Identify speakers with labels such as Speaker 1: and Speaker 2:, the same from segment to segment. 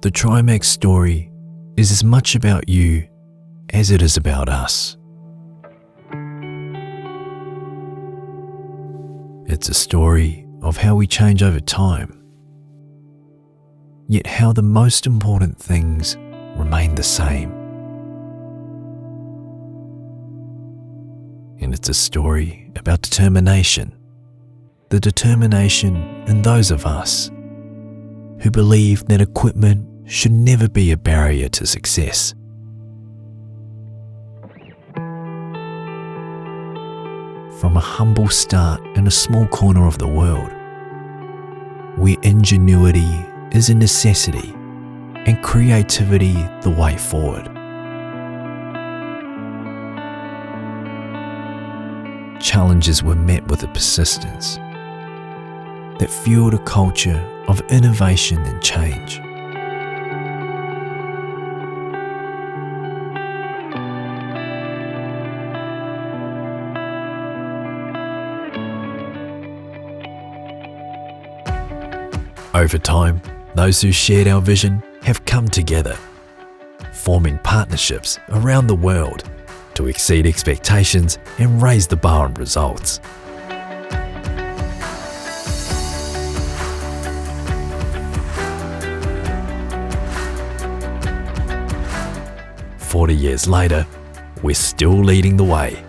Speaker 1: The Trimax story is as much about you as it is about us. It's a story of how we change over time, yet how the most important things remain the same. And it's a story about determination, the determination in those of us who believe that equipment should never be a barrier to success. From a humble start in a small corner of the world, where ingenuity is a necessity and creativity the way forward. Challenges were met with a persistence that fueled a culture of innovation and change. Over time, those who shared our vision have come together, forming partnerships around the world to exceed expectations and raise the bar on results. "40 years later, we're still leading the way."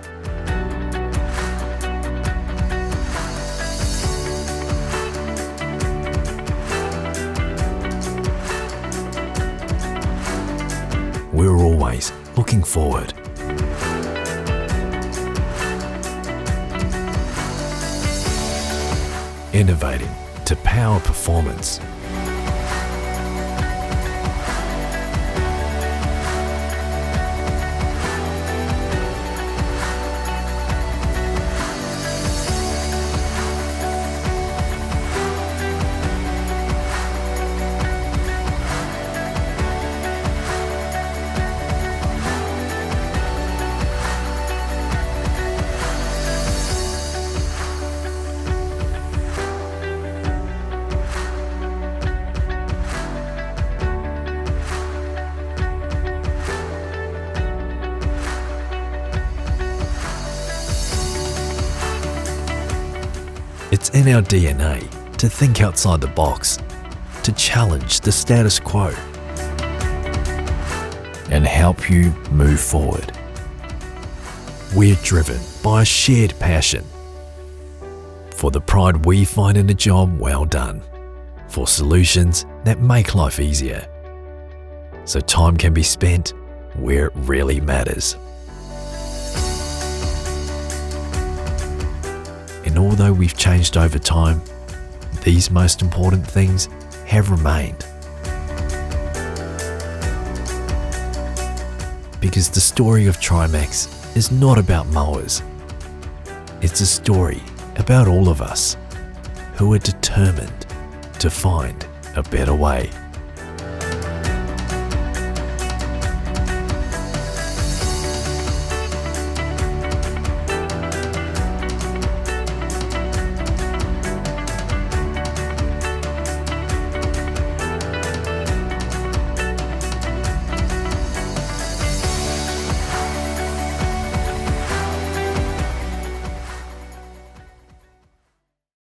Speaker 1: We're always looking forward. Innovating to power performance. It's in our DNA to think outside the box, to challenge the status quo, and help you move forward. We're driven by a shared passion for the pride we find in a job well done, for solutions that make life easier, so time can be spent where it really matters. And although we've changed over time, these most important things have remained. Because the story of Trimax is not about mowers. It's a story about all of us who are determined to find a better way.